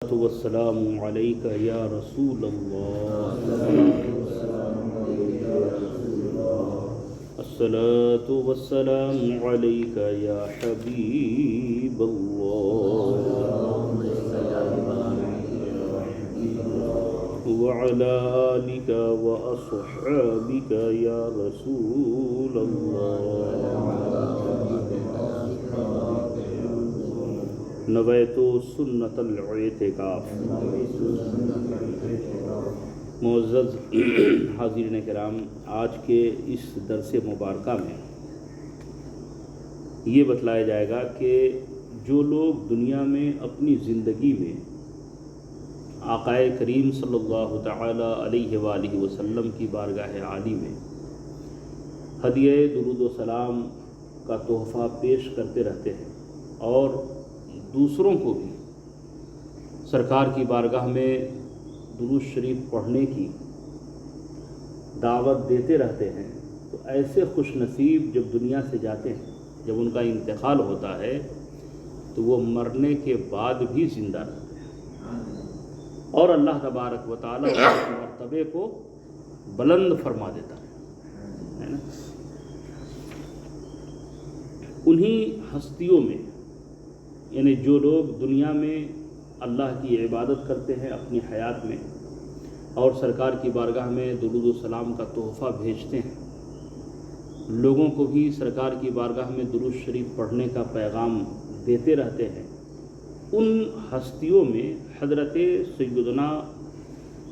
والسلام علیک یا رسول اللہ، الصلاۃ والسلام علیک یا حبیب اللہ، وعلی آلک واصحابک یا رسول اللہ، نویت سنت الاعتکاف۔ معزز حاضرین کرام، آج کے اس درس مبارکہ میں یہ بتلایا جائے گا کہ جو لوگ دنیا میں اپنی زندگی میں آقائے کریم صلی اللہ تعالی علیہ وآلہ وسلم کی بارگاہ عالی میں ہدیہ درود و سلام کا تحفہ پیش کرتے رہتے ہیں اور دوسروں کو بھی سرکار کی بارگاہ میں درود شریف پڑھنے کی دعوت دیتے رہتے ہیں، تو ایسے خوش نصیب جب دنیا سے جاتے ہیں، جب ان کا انتقال ہوتا ہے تو وہ مرنے کے بعد بھی زندہ رہتے ہیں اور اللہ تبارک و تعالیٰ اس مرتبے کو بلند فرما دیتا ہے نا؟ انہی ہستیوں میں، یعنی جو لوگ دنیا میں اللہ کی عبادت کرتے ہیں اپنی حیات میں اور سرکار کی بارگاہ میں درود و سلام کا تحفہ بھیجتے ہیں، لوگوں کو بھی سرکار کی بارگاہ میں درود شریف پڑھنے کا پیغام دیتے رہتے ہیں، ان ہستیوں میں حضرت سیدنا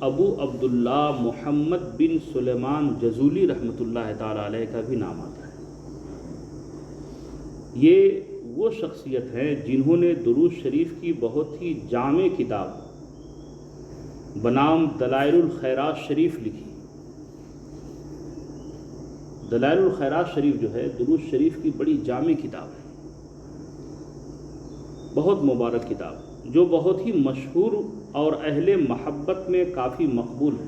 ابو عبداللہ محمد بن سلیمان جزولی رحمۃ اللہ تعالی علیہ کا بھی نام آتا ہے۔ یہ وہ شخصیت ہیں جنہوں نے درود شریف کی بہت ہی جامع کتاب بنام دلائل الخیرات شریف لکھی۔ دلائل الخیرات شریف جو ہے درود شریف کی بڑی جامع کتاب ہے، بہت مبارک کتاب، جو بہت ہی مشہور اور اہل محبت میں کافی مقبول ہے۔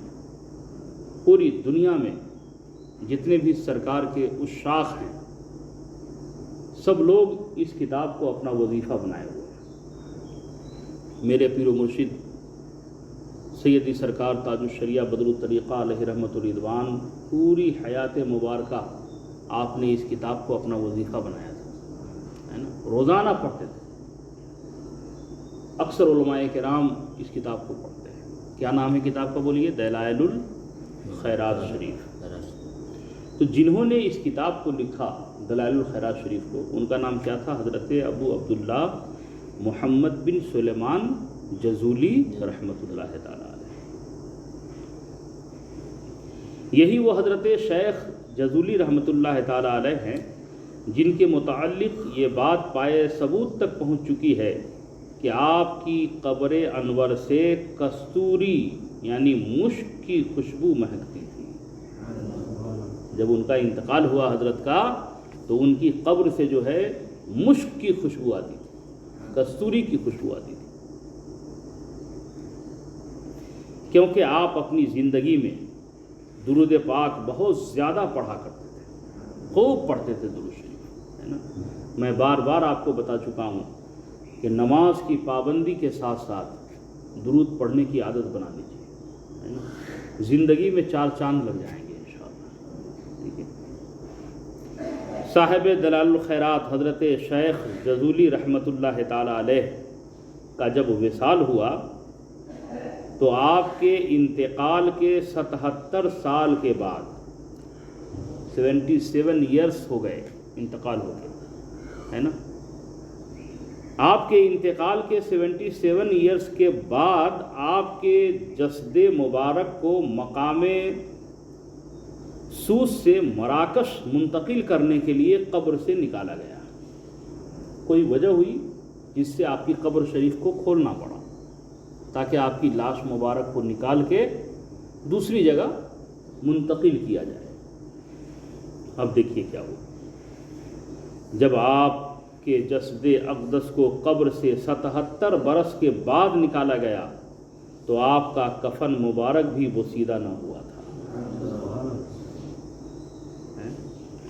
پوری دنیا میں جتنے بھی سرکار کے عشاق ہیں سب لوگ اس کتاب کو اپنا وظیفہ بنائے ہوئے ہیں۔ میرے پیر و مرشد سیدی سرکار تاج الشریعہ بدر الطریقہ علیہ رحمۃ الرضوان پوری حیات مبارکہ آپ نے اس کتاب کو اپنا وظیفہ بنایا تھا، ہے نا؟ روزانہ پڑھتے تھے۔ اکثر علماء کرام اس کتاب کو پڑھتے ہیں۔ کیا نام ہے کتاب کا بولیے؟ دلائل الخیرات شریف۔ تو جنہوں نے اس کتاب کو لکھا دلائل الخیرات شریف کو، ان کا نام کیا تھا؟ حضرت ابو عبداللہ محمد بن سلیمان جزولی رحمۃ اللہ تعالی علیہ۔ یہی وہ حضرت شیخ جزولی رحمۃ اللہ تعالی علیہ ہیں جن کے متعلق یہ بات پائے ثبوت تک پہنچ چکی ہے کہ آپ کی قبر انور سے کستوری یعنی مشک کی خوشبو مہکتی تھی۔ جب ان کا انتقال ہوا حضرت کا تو ان کی قبر سے جو ہے مشک کی خوشبو آتی تھی، کستوری کی خوشبو آتی تھی، کیونکہ آپ اپنی زندگی میں درود پاک بہت زیادہ پڑھا کرتے تھے، خوب پڑھتے تھے درود شریف، ہے نا؟ میں بار بار آپ کو بتا چکا ہوں کہ نماز کی پابندی کے ساتھ ساتھ درود پڑھنے کی عادت بنا لیجیے، ہے نا؟ زندگی میں 4 چاند لگ جائیں گے انشاءاللہ، ٹھیک ہے؟ صاحب دلائل الخیرات حضرت شیخ جزولی رحمۃ اللہ تعالی علیہ کا جب وصال ہوا تو آپ کے انتقال کے 77 سال کے بعد 77 ایئرس ہو گئے انتقال ہو گیا، ہے نا؟ آپ کے انتقال کے 77 ایئرس کے بعد آپ کے جسد مبارک کو مقام سوس سے مراکش منتقل کرنے کے لیے قبر سے نکالا گیا۔ کوئی وجہ ہوئی جس سے آپ کی قبر شریف کو کھولنا پڑا تاکہ آپ کی لاش مبارک کو نکال کے دوسری جگہ منتقل کیا جائے۔ اب دیکھیے کیا ہوا، جب آپ کے جسد اقدس کو قبر سے 77 برس کے بعد نکالا گیا تو آپ کا کفن مبارک بھی بوسیدہ نہ ہوا تھا۔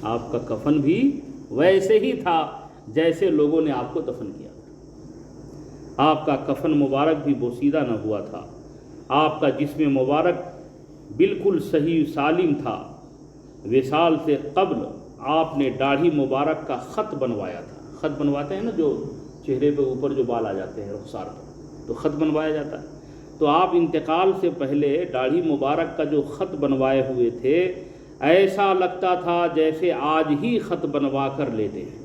آپ کا کفن بھی ویسے ہی تھا جیسے لوگوں نے آپ کو دفن کیا۔ آپ کا کفن مبارک بھی بوسیدہ نہ ہوا تھا، آپ کا جسم مبارک بالکل صحیح سالم تھا، وصال سے قبل آپ نے داڑھی مبارک کا خط بنوایا تھا۔ خط بنواتے ہیں نا، جو چہرے پہ اوپر جو بال آ جاتے ہیں رخسار پر، تو خط بنوایا جاتا ہے۔ تو آپ انتقال سے پہلے داڑھی مبارک کا جو خط بنوائے ہوئے تھے، ایسا لگتا تھا جیسے آج ہی خط بنوا کر لیتے ہیں۔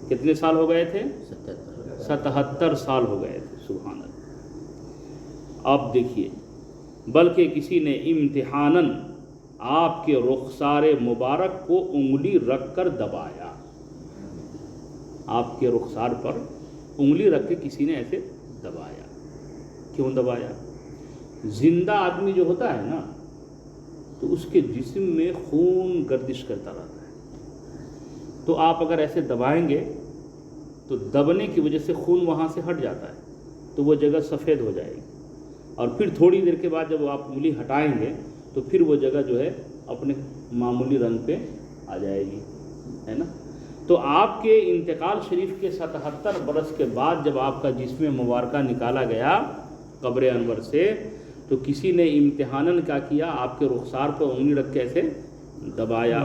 کتنے سال ہو گئے تھے؟ 77 سال ہو گئے تھے، سبحان اللہ۔ اب دیکھیے، بلکہ کسی نے امتحاناً آپ کے رخسار مبارک کو انگلی رکھ کر دبایا۔ آپ کے رخسار پر انگلی رکھ کے کسی نے ایسے دبایا۔ کیوں دبایا؟ زندہ آدمی جو ہوتا ہے نا، تو اس کے جسم میں خون گردش کرتا رہتا ہے، تو آپ اگر ایسے دبائیں گے تو دبنے کی وجہ سے خون وہاں سے ہٹ جاتا ہے، تو وہ جگہ سفید ہو جائے گی، اور پھر تھوڑی دیر کے بعد جب آپ انگلی ہٹائیں گے تو پھر وہ جگہ جو ہے اپنے معمولی رنگ پہ آ جائے گی، ہے نا۔ تو آپ کے انتقال شریف کے 77 برس کے بعد جب آپ کا جسم مبارکہ نکالا گیا قبر انور سے، تو کسی نے امتحاناً کیا کیا؟ آپ کے رخسار پر انگلی رکھ کے ایسے دبایا۔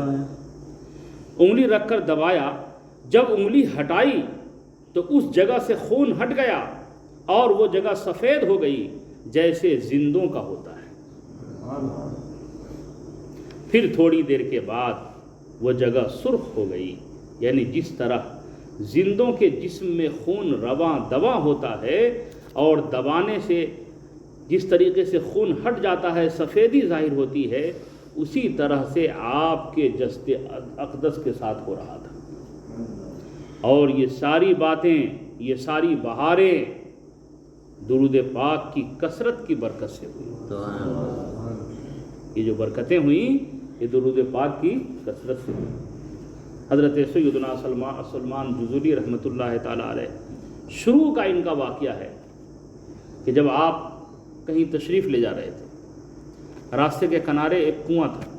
انگلی رکھ کر دبایا، جب انگلی ہٹائی تو اس جگہ سے خون ہٹ گیا اور وہ جگہ سفید ہو گئی جیسے زندوں کا ہوتا ہے۔ پھر تھوڑی دیر کے بعد وہ جگہ سرخ ہو گئی، یعنی جس طرح زندوں کے جسم میں خون رواں دواں ہوتا ہے اور دبانے سے جس طریقے سے خون ہٹ جاتا ہے، سفیدی ظاہر ہوتی ہے، اسی طرح سے آپ کے جسد اقدس کے ساتھ ہو رہا تھا۔ اور یہ ساری باتیں، یہ ساری بہاریں درود پاک کی کثرت کی برکت سے ہوئی۔ یہ جو برکتیں ہوئیں، یہ درود پاک کی کثرت سے ہوئی۔ حضرت سیدنا سلمان جزولی رحمۃ اللہ تعالیٰ علیہ، شروع کا ان کا واقعہ ہے کہ جب آپ کہیں تشریف لے جا رہے تھے، راستے کے کنارے ایک کنواں تھا،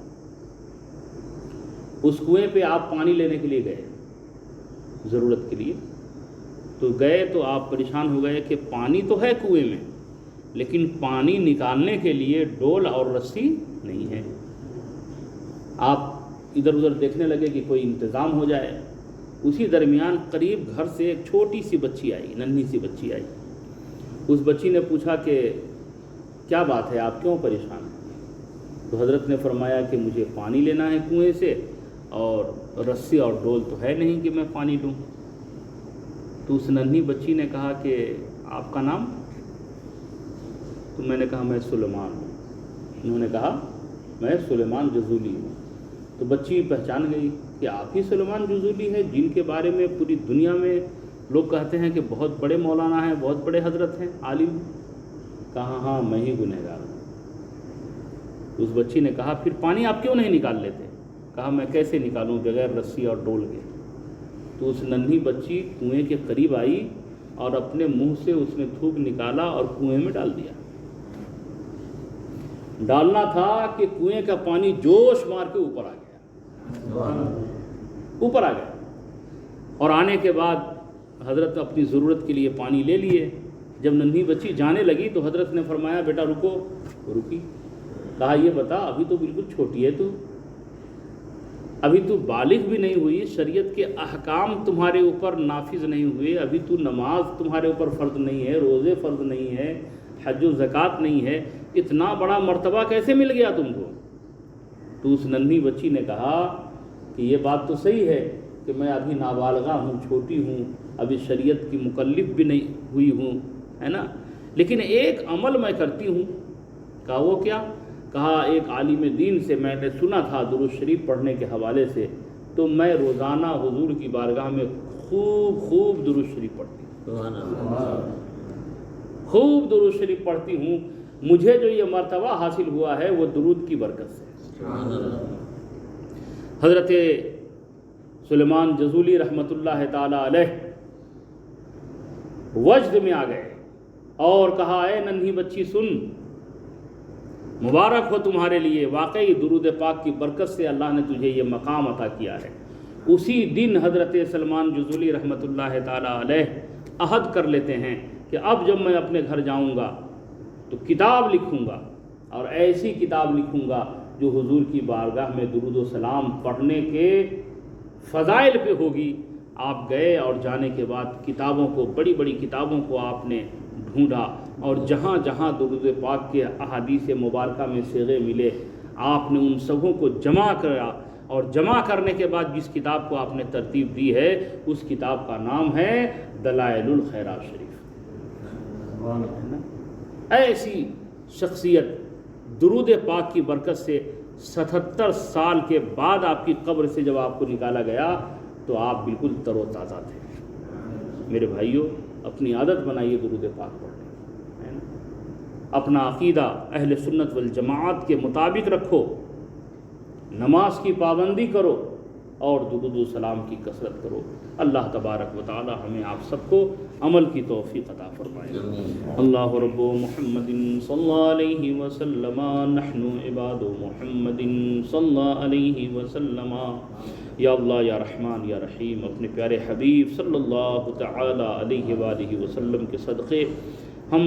اس کنویں پہ آپ پانی لینے کے لیے گئے، ضرورت کے لیے تو گئے، تو آپ پریشان ہو گئے کہ پانی تو ہے کنویں میں، لیکن پانی نکالنے کے لیے ڈول اور رسی نہیں ہے۔ آپ ادھر ادھر دیکھنے لگے کہ کوئی انتظام ہو جائے۔ اسی درمیان قریب گھر سے ایک چھوٹی سی بچی آئی، ننھی سی بچی آئی۔ اس بچی نے پوچھا کہ کیا بات ہے، آپ کیوں پریشان ہیں؟ تو حضرت نے فرمایا کہ مجھے پانی لینا ہے کنویں سے، اور رسی اور ڈول تو ہے نہیں کہ میں پانی لوں۔ تو اس ننھی بچی نے کہا کہ آپ کا نام؟ تو میں نے کہا میں سلیمان ہوں۔ انہوں نے کہا میں سلیمان جزولی ہوں۔ تو بچی پہچان گئی کہ آپ ہی سلیمان جزولی ہے جن کے بارے میں پوری دنیا میں لوگ کہتے ہیں کہ بہت بڑے مولانا ہیں، بہت بڑے حضرت ہیں، عالم۔ کہا ہاں میں ہی گنہگار ہوں۔ اس بچی نے کہا پھر پانی آپ کیوں نہیں نکال لیتے؟ کہا میں کیسے نکالوں بغیر رسی اور ڈول کے؟ تو اس ننھی بچی کنویں کے قریب آئی اور اپنے منہ سے اس نے تھوک نکالا اور کنویں میں ڈال دیا۔ ڈالنا تھا کہ کنویں کا پانی جوش مار کے اوپر آ گیا، اوپر آ گیا، اور آنے کے بعد حضرت اپنی ضرورت کے لیے پانی لے لیے۔ جب ننھی بچی جانے لگی تو حضرت نے فرمایا بیٹا رکو۔ رکی۔ کہا یہ بتا، ابھی تو بالکل چھوٹی ہے تو، ابھی تو بالغ بھی نہیں ہوئی، شریعت کے احکام تمہارے اوپر نافذ نہیں ہوئے، ابھی تو نماز تمہارے اوپر فرض نہیں ہے، روزے فرض نہیں ہے، حج و زکوٰۃ نہیں ہے، اتنا بڑا مرتبہ کیسے مل گیا تم کو؟ تو اس ننھی بچی نے کہا کہ یہ بات تو صحیح ہے کہ میں ابھی نابالغہ ہوں، چھوٹی ہوں، ابھی شریعت کی مکلف بھی نہیں ہوئی ہوں، ہے نا، لیکن ایک عمل میں کرتی ہوں۔ کہا وہ کیا؟ کہا ایک عالم دین سے میں نے سنا تھا درود شریف پڑھنے کے حوالے سے، تو میں روزانہ حضور کی بارگاہ میں خوب درود شریف پڑھتی ہوں، خوب درود شریف پڑھتی ہوں، مجھے جو یہ مرتبہ حاصل ہوا ہے وہ درود کی برکت سے۔ حضرت سلیمان جزولی رحمۃ اللہ تعالی علیہ وجد میں آ گئے اور کہا اے ننھی بچی سن، مبارک ہو تمہارے لیے، واقعی درود پاک کی برکت سے اللہ نے تجھے یہ مقام عطا کیا ہے۔ اسی دن حضرت سلمان جزولی رحمۃ اللہ تعالی علیہ عہد کر لیتے ہیں کہ اب جب میں اپنے گھر جاؤں گا تو کتاب لکھوں گا، اور ایسی کتاب لکھوں گا جو حضور کی بارگاہ میں درود و سلام پڑھنے کے فضائل پہ ہوگی۔ آپ گئے اور جانے کے بعد کتابوں کو، بڑی بڑی کتابوں کو آپ نے ڈھونڈا، اور جہاں جہاں درود پاک کے احادیث مبارکہ میں صیغے ملے آپ نے ان سبوں کو جمع کرا، اور جمع کرنے کے بعد جس کتاب کو آپ نے ترتیب دی ہے اس کتاب کا نام ہے دلائل الخیرات شریف۔ ایسی شخصیت درود پاک کی برکت سے 77 سال کے بعد آپ کی قبر سے جب آپ کو نکالا گیا تو آپ بالکل تر و تازہ تھے۔ میرے بھائیوں، اپنی عادت بنائیے درود پاک پڑھنے، اپنا عقیدہ اہل سنت والجماعت کے مطابق رکھو، نماز کی پابندی کرو اور درود و سلام کی کثرت کرو۔ اللہ تبارک و تعالی ہمیں آپ سب کو عمل کی توفیق عطا فرمائے۔ اللہ رب محمد صلی اللہ علیہ وسلم، نحن عباد محمد صلی اللہ علیہ وسلم۔ یا اللہ یا رحمان یا رحیم، اپنے پیارے حبیب صلی اللہ تعالی علیہ وآلہ وسلم کے صدقے ہم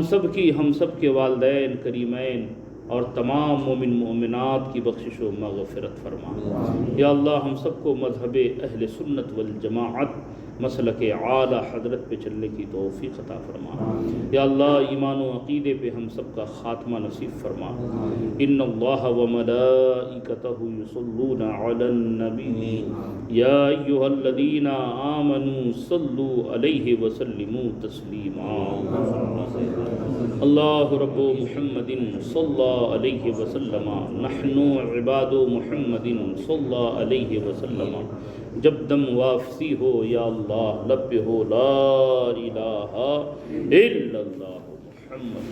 سب کے والدین کریمین اور تمام مومن مومنات کی بخشش و مغفرت فرما۔ یا اللہ ہم سب کو مذہب اہل سنت والجماعت مسلک اعلیٰ حضرت پہ چلنے کی توفیق عطا فرما۔ یا اللہ ایمان و عقیدے پہ ہم سب کا خاتمہ نصیب فرما۔ ان اللہ و ملائکتہ یصلون علی النبی یا ایھا الذین آمنوا صلوا علیہ وسلموا تسلیما۔ اللہ رب محمد صلی اللہ علیہ وسلم، نحن عباد محمد صلی اللہ علیہ وسلم۔ جب دم واپسی ہو یا اللہ لب پہ ہو لا الہ الا اللہ محمد۔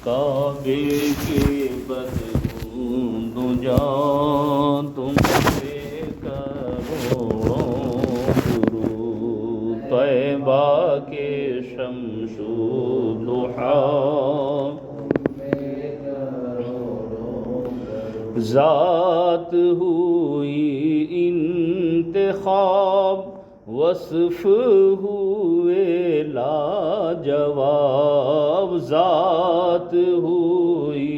کعبے کے بدروں دجا تم پہ کروڑوں درود، طیبہ کے شمس و ضحیٰ ذات ہوئی انتخاب، وصف ہوئے لاجواب، ذات ہوئی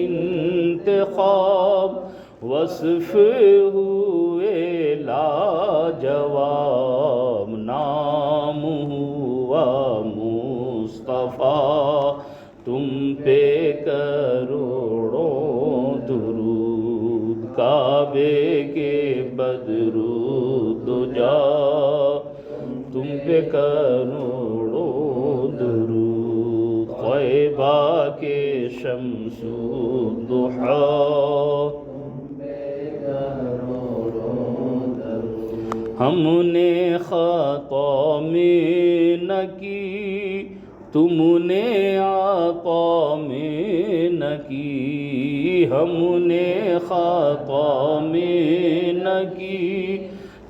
انتخاب، وصف ہوئے لاجواب، نام ہوا مصطفیٰ، تم پہ کروڑوں درود، کعبے کے بدرو دجا تم پہ کروڑوں درود، طیبہ کے شمس و ضحیٰ ہم نے خطا میں نہ کی، تم نے عطا میں نہ کی، ہم نے خطا میں نہ کی،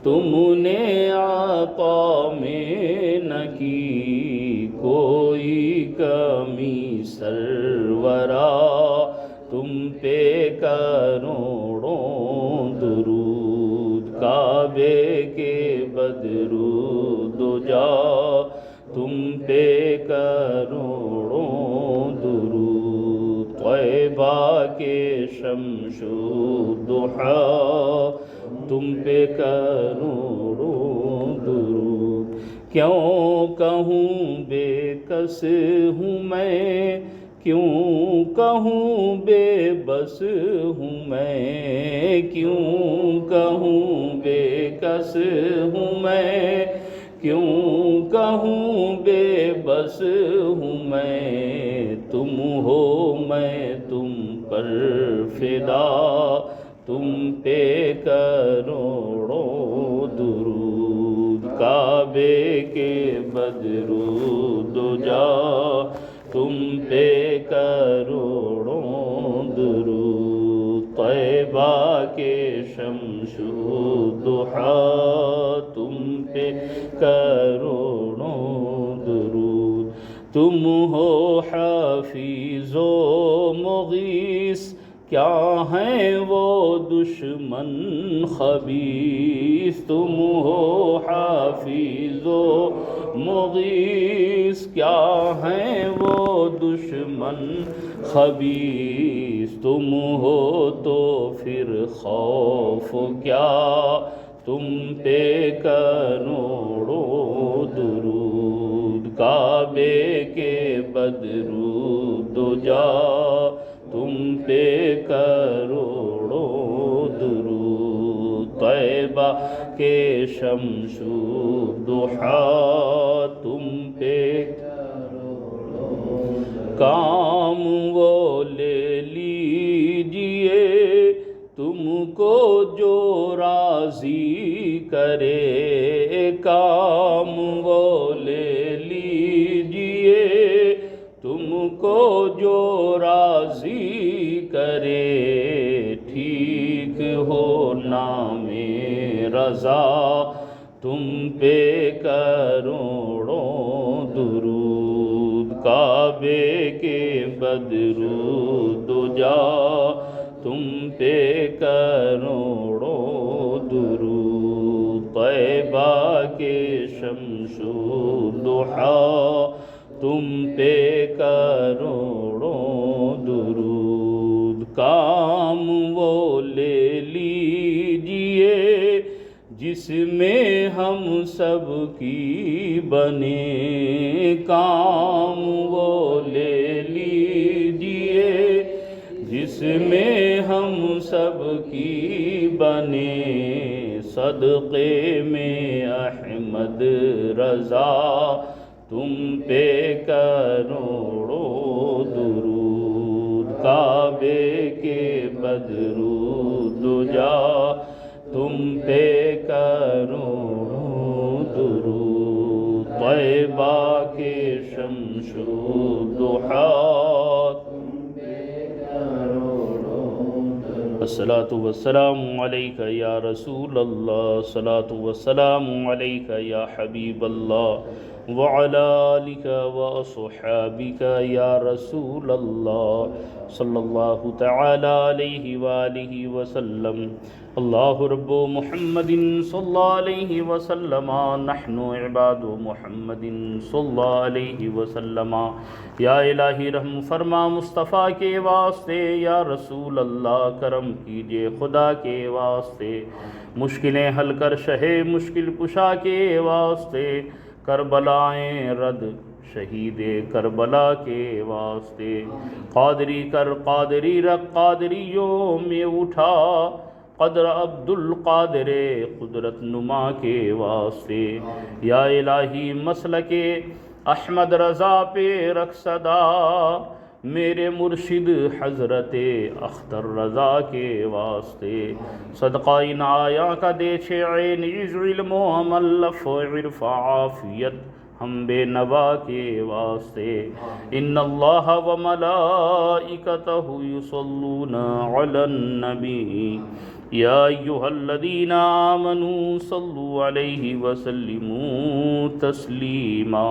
تم نے عطا میں نہ کی، کوئی کمی سرورا تم پہ کروڑوں درود، کعبے کے بدرو دجا تم پہ کروڑوں درود، طیبہ کے شمس و ضحیٰ تم پہ کروڑوں درود۔ کیوں کہوں بے کس ہوں میں، کیوں کہوں بے بس ہوں میں، کیوں کہوں بے کس ہوں میں، کیوں کہوں بے بس ہوں میں، تم ہو میں تم پر فدا، تم پہ کروڑوں درود، کعبے کے بدرو دجا تم پہ کروڑوں درود، طیبہ کے شمس و ضحیٰ تم پہ کروڑوں درود، تم ہو حافظ و مغیث، کیا ہیں وہ دشمن خبیث، تم ہو حافظ و مغیث، کیا ہیں وہ دشمن خبیث، تم ہو تو پھر خوف کیا، تم پہ کروڑوں درود، کعبے کے بدرود دو جا، تم پہ کروڑوں درود، طیبہ کے شمس و ضحیٰ، تم پہ کام وہ لے لیجئے تم کو جو راضی کرے، کام وہ لے لیجئے تم کو جو راضی کرے، ٹھیک ہو نام رضا، تم پہ کروڑوں درود، کعبے کے بدرود دو جا، تم پہ کروڑوں درود، طیبہ کے شمس و ضحیٰ، تم پہ کروڑوں درود، کام وہ لے لیجئے جس میں ہم سب کی بنے، کام وہ لے لیجئے جس میں ہم سب کی بنے، صدقے میں احمد رضا، تم پہ کروڑوں درود، کعبے کے بدرود دو جا، تم پہ کروڑوں درود، طیبہ کے شمس و ضحیٰ، الصلاۃ والسلام علیک یا رسول اللہ، الصلاۃ والسلام علیک یا حبیب اللہ، وعلی آلک واصحابک یا رسول اللہ، صلی اللہ تعالی علیہ وآلہ وسلم، اللہ رب محمد صلی اللہ علیہ وسلم، نحن عباد محمد صلی اللہ علیہ وسلم، یا الہی رحم فرما مصطفیٰ کے واسطے، یا رسول اللہ کرم کیجئے خدا کے واسطے، مشکلیں حل کر شہ مشکل کشا کے واسطے، کربلائیں رد شہید کربلا کے واسطے، قادری کر قادری رکھ قادریوں میں اٹھا، قدر عبد القادر قدرت نما کے واسطے، یا الہی مسلک احمد رضا پہ رکھ صدا، میرے مرشد حضرت اختر رضا کے واسطے، صدقہ ان آیاں کا دے چھ عین عز علم و عمل عرف عافیت ہم بے نوا کے واسطے، ان اللہ و ملائکتہ یصلون علی النبی، یا ایہا الذین آمنوا صلوا علیہ وسلموا تسلیما،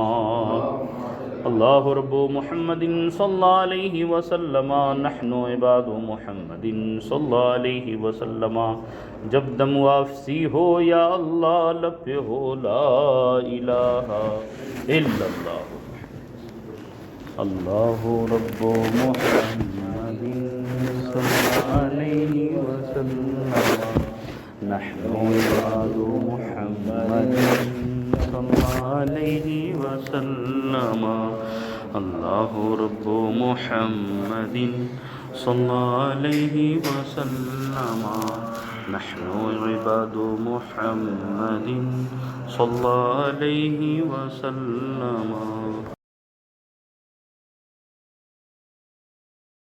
اللہ رب محمد صلی اللہ علیہ وسلم، نحن عباد محمد صلی اللہ علیہ وسلم، جب دم واپسی ہو یا اللہ لب پہ ہو لا الہ الا اللہ، اللہ رب محمد صلی اللہ علیہ وسلم، نحن عباد محمد صلی اللہ علیہ وسلم، اللہ رب محمد صلی اللہ علیہ وسلم، نحن عباد محمد صلی اللہ علیہ وسلم۔